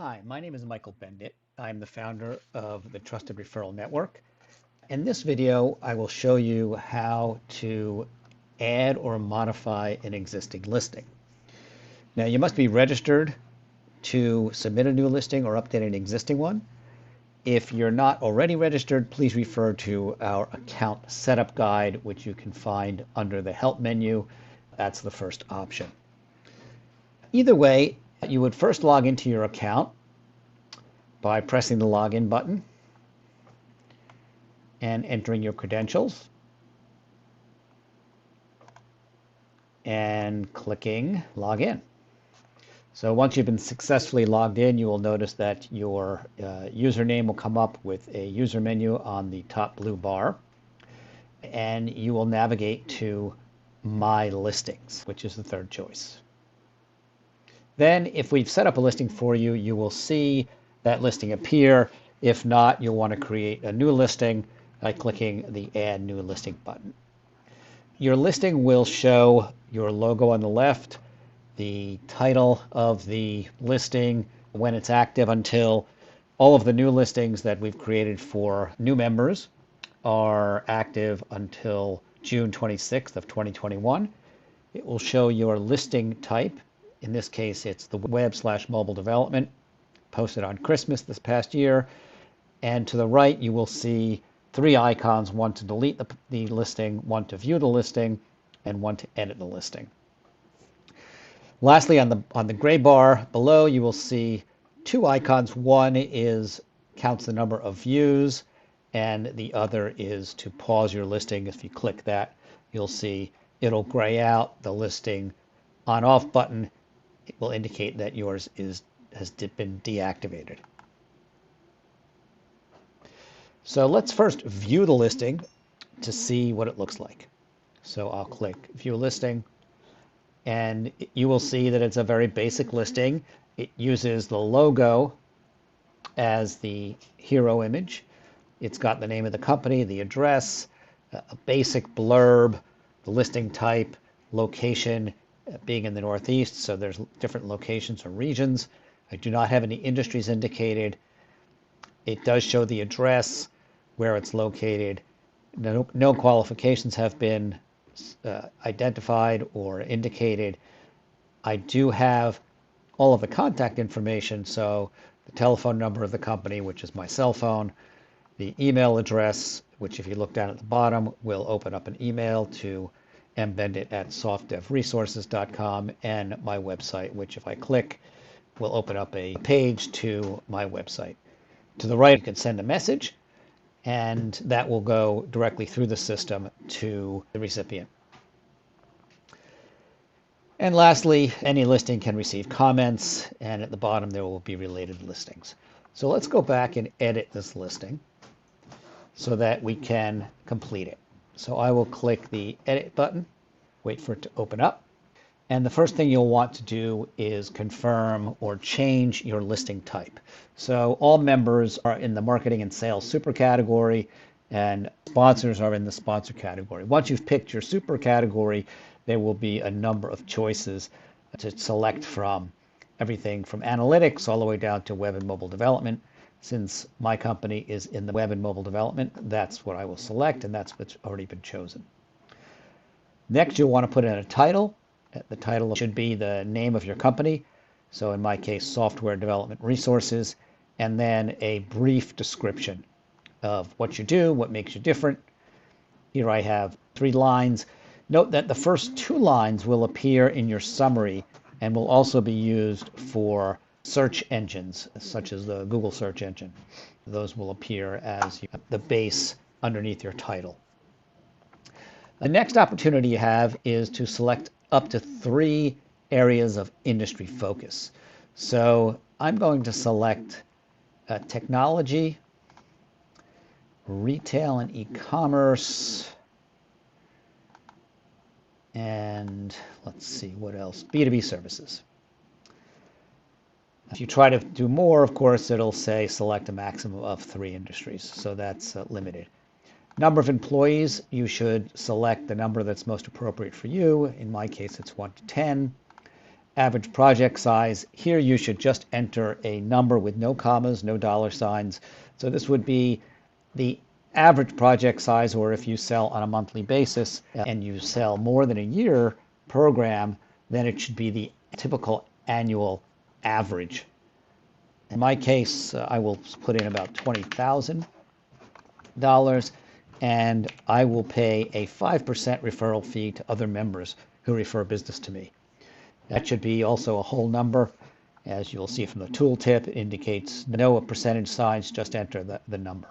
Hi, my name is Michael Bendit. I'm the founder of the Trusted Referral Network. In this video, I will show you how to add or modify an existing listing. Now, you must be registered to submit a new listing or update an existing one. If you're not already registered, please refer to our account setup guide, which you can find under the help menu. That's the first option. Either way, you would first log into your account by pressing the login button and entering your credentials and clicking login. So once you've been successfully logged in, you will notice that your username will come up with a user menu on the top blue bar, and you will navigate to My Listings, which is the third choice. Then if we've set up a listing for you, you will see that listing appear. If not, you'll want to create a new listing by clicking the Add New Listing button. Your listing will show your logo on the left, the title of the listing, when it's active until all of the new listings that we've created for new members are active until June 26th of 2021. It will show your listing type. In this case, it's the web/mobile development posted on Christmas this past year. And to the right, you will see three icons, one to delete the listing, one to view the listing, and one to edit the listing. Lastly, on the gray bar below, you will see two icons. One is counts the number of views, and the other is to pause your listing. If you click that, you'll see it'll gray out the listing on/off button. It will indicate that yours has been deactivated. So let's first view the listing to see what it looks like. So I'll click View Listing, and you will see that it's a very basic listing. It uses the logo as the hero image. It's got the name of the company, the address, a basic blurb, the listing type, location, being in the Northeast, so there's different locations or regions. I do not have any industries indicated. It does show the address, where it's located. No qualifications have been identified or indicated. I do have all of the contact information, so the telephone number of the company, which is my cell phone, the email address, which if you look down at the bottom, will open up an email to mbendit@softdevresources.com, and my website, which if I click, will open up a page to my website. To the right, you can send a message, and that will go directly through the system to the recipient. And lastly, any listing can receive comments, and at the bottom there will be related listings. So let's go back and edit this listing so that we can complete it. So I will click the Edit button, wait for it to open up. And the first thing you'll want to do is confirm or change your listing type. So all members are in the marketing and sales super category, and sponsors are in the sponsor category. Once you've picked your super category, there will be a number of choices to select from, everything from analytics all the way down to web and mobile development. Since my company is in the web and mobile development, that's what I will select, and that's what's already been chosen. Next, you'll want to put in a title. The title should be the name of your company. So in my case, Software Development Resources, and then a brief description of what you do, what makes you different. Here I have 3 lines. Note that the first 2 lines will appear in your summary and will also be used for search engines, such as the Google search engine. Those will appear as the base underneath your title. The next opportunity you have is to select up to 3 areas of industry focus. So I'm going to select technology, retail and e-commerce, and let's see what else, B2B services. If you try to do more, of course, it'll say select a maximum of 3 industries, so that's limited. Number of employees, you should select the number that's most appropriate for you. In my case, it's 1 to 10. average project size. Here you should just enter a number with no commas, no dollar signs. So this would be the average project size, or if you sell on a monthly basis and you sell more than a year program, then it should be the typical annual average. In my case, I will put in about $20,000, and I will pay a 5% referral fee to other members who refer business to me. That should be also a whole number. As you'll see from the tooltip, it indicates no percentage signs, just enter the number.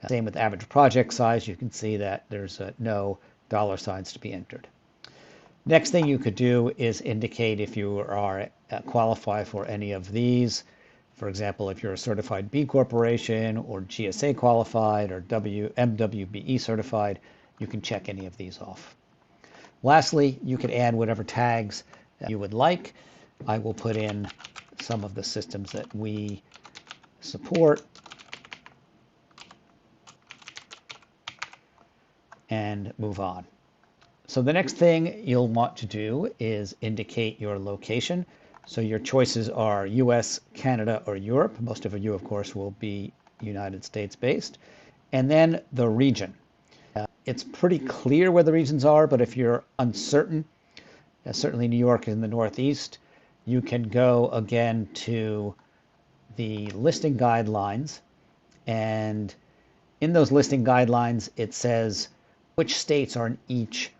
Same with average project size. You can see that there's no dollar signs to be entered. Next thing you could do is indicate if you are qualify for any of these. For example, if you're a certified B Corporation or GSA qualified or MWBE certified, you can check any of these off. Lastly, you could add whatever tags you would like. I will put in some of the systems that we support and move on. So the next thing you'll want to do is indicate your location. So your choices are US, Canada, or Europe. Most of you, of course, will be United States based. And then the region. It's pretty clear where the regions are, but if you're uncertain, certainly New York in the Northeast, you can go again to the listing guidelines. And in those listing guidelines, it says which states are in each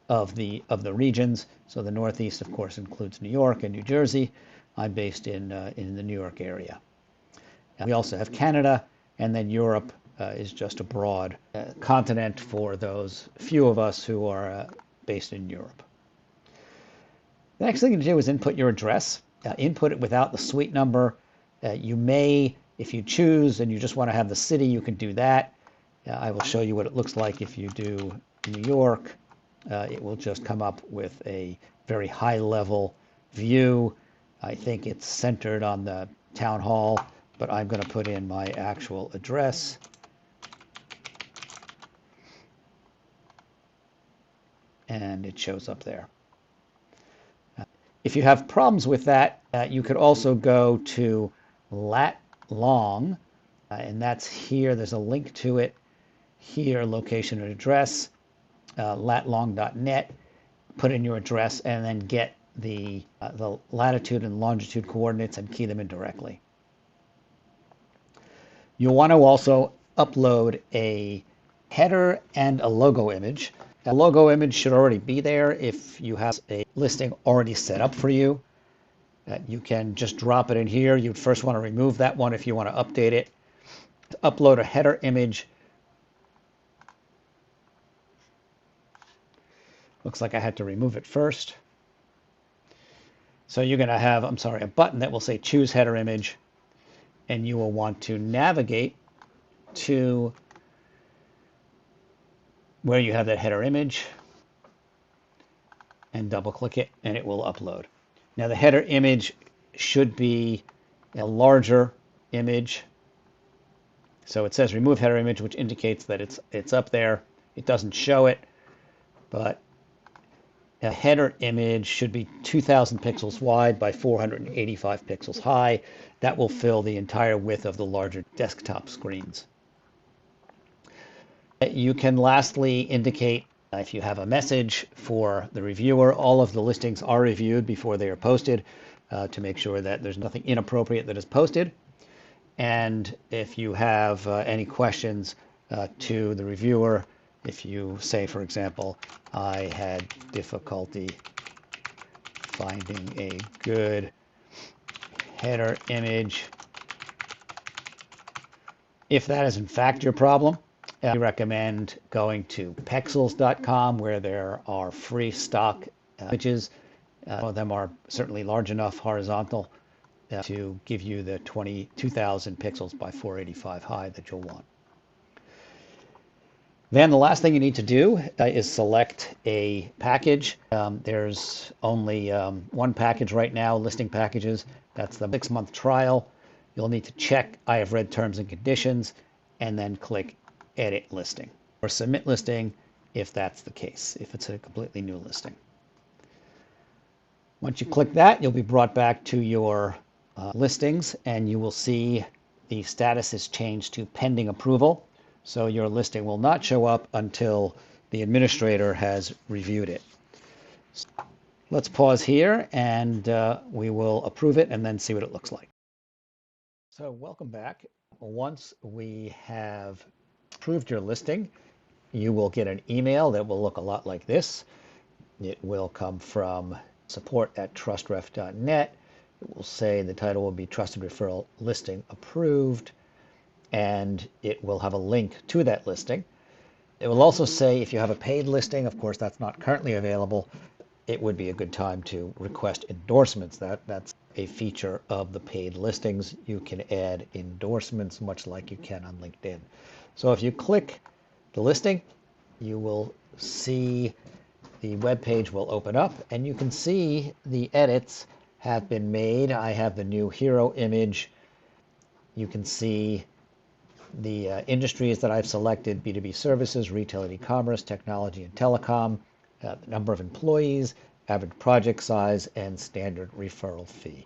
of the regions. So the Northeast, of course, includes New York and New Jersey. I'm based in the New York area. We also have Canada, and then Europe is just a broad continent for those few of us who are based in Europe. The next thing to do is input your address. Input it without the suite number. You may, if you choose and you just want to have the city, you can do that. I will show you what it looks like if you do New York. It will just come up with a very high-level view. I think it's centered on the town hall, but I'm going to put in my actual address. And it shows up there. If you have problems with that, you could also go to lat long, and that's here. There's a link to it here, location and address, latlong.net. Put in your address and then get the latitude and longitude coordinates and key them in directly. You'll want to also upload a header and a logo image. A logo image should already be there if you have a listing already set up for you. You can just drop it in here. You'd first want to remove that one if you want to update it. To upload a header image, looks like I had to remove it first. So you're going to have, a button that will say choose header image, and you will want to navigate to where you have that header image and double click it and it will upload. Now the header image should be a larger image. So it says remove header image, which indicates that it's up there. It doesn't show it, but a header image should be 2000 pixels wide by 485 pixels high. That will fill the entire width of the larger desktop screens. You can lastly indicate if you have a message for the reviewer. All of the listings are reviewed before they are posted to make sure that there's nothing inappropriate that is posted. And if you have any questions to the reviewer, if you say, for example, I had difficulty finding a good header image, if that is in fact your problem, I recommend going to pexels.com, where there are free stock images. Some of them are certainly large enough horizontal to give you the 22,000 pixels by 485 high that you'll want. Then the last thing you need to do is select a package. There's only one package right now, listing packages. That's the 6-month trial. You'll need to check I have read terms and conditions, and then click edit listing or submit listing if that's the case, if it's a completely new listing. Once you click that, you'll be brought back to your listings, and you will see the status is changed to pending approval. So your listing will not show up until the administrator has reviewed it. Let's pause here, and we will approve it and then see what it looks like. So welcome back. Once we have approved your listing, you will get an email that will look a lot like this. It will come from support@trustref.net. It will say the title will be Trusted Referral Listing Approved, and it will have a link to that listing. It will also say if you have a paid listing, of course that's not currently available, it would be a good time to request endorsements. That's a feature of the paid listings. You can add endorsements much like you can on LinkedIn. So if you click the listing, you will see the web page will open up, and you can see the edits have been made. I have the new hero image. You can see the industries that I've selected: B2B services, retail and e-commerce, technology and telecom, the number of employees, average project size, and standard referral fee.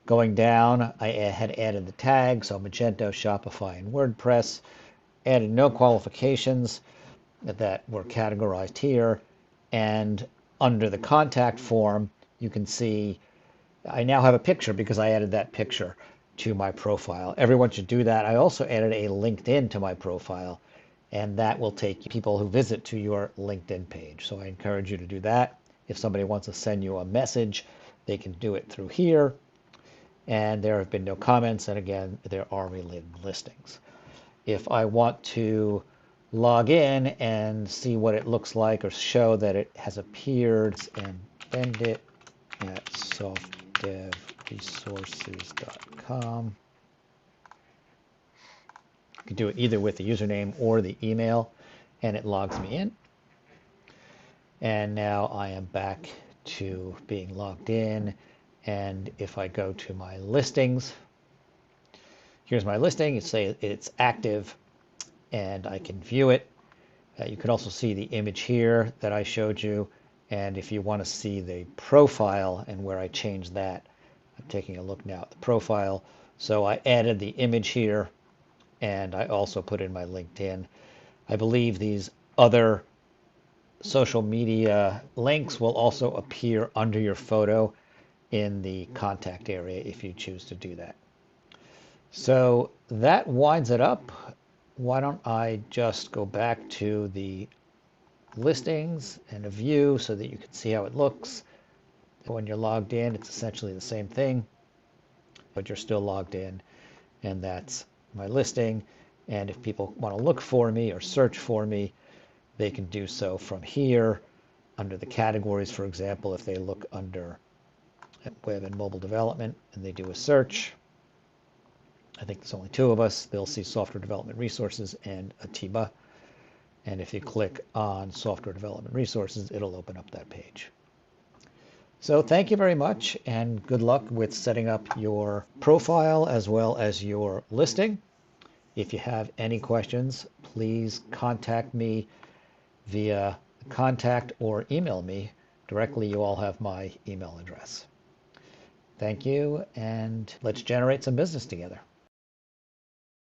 Going down, I had added the tags, so Magento, Shopify, and WordPress. Added no qualifications that were categorized here. And under the contact form, you can see I now have a picture because I added that picture to my profile. Everyone should do that. I also added a LinkedIn to my profile, and that will take people who visit to your LinkedIn page. So I encourage you to do that. If somebody wants to send you a message, they can do it through here. And there have been no comments, and again, there are related listings. If I want to log in and see what it looks like or show that it has appeared, and send it at softdevresources.com. You can do it either with the username or the email, and it logs me in. And now I am back to being logged in. And if I go to my listings, here's my listing. It says it's active, and I can view it. You can also see the image here that I showed you. And if you want to see the profile and where I changed that, I'm taking a look now at the profile. So I added the image here, and I also put in my LinkedIn. I believe these other social media links will also appear under your photo in the contact area if you choose to do that. So that winds it up. Why don't I just go back to the listings and a view so that you can see how it looks. When you're logged in, it's essentially the same thing, but you're still logged in, and that's my listing. And if people want to look for me or search for me, they can do so from here under the categories. For example, if they look under web and mobile development and they do a search, I think there's only two of us, they'll see software development resources and Atiba. And if you click on software development resources, it'll open up that page. So thank you very much, and good luck with setting up your profile as well as your listing. If you have any questions, please contact me via contact or email me directly. You all have my email address. Thank you, and let's generate some business together.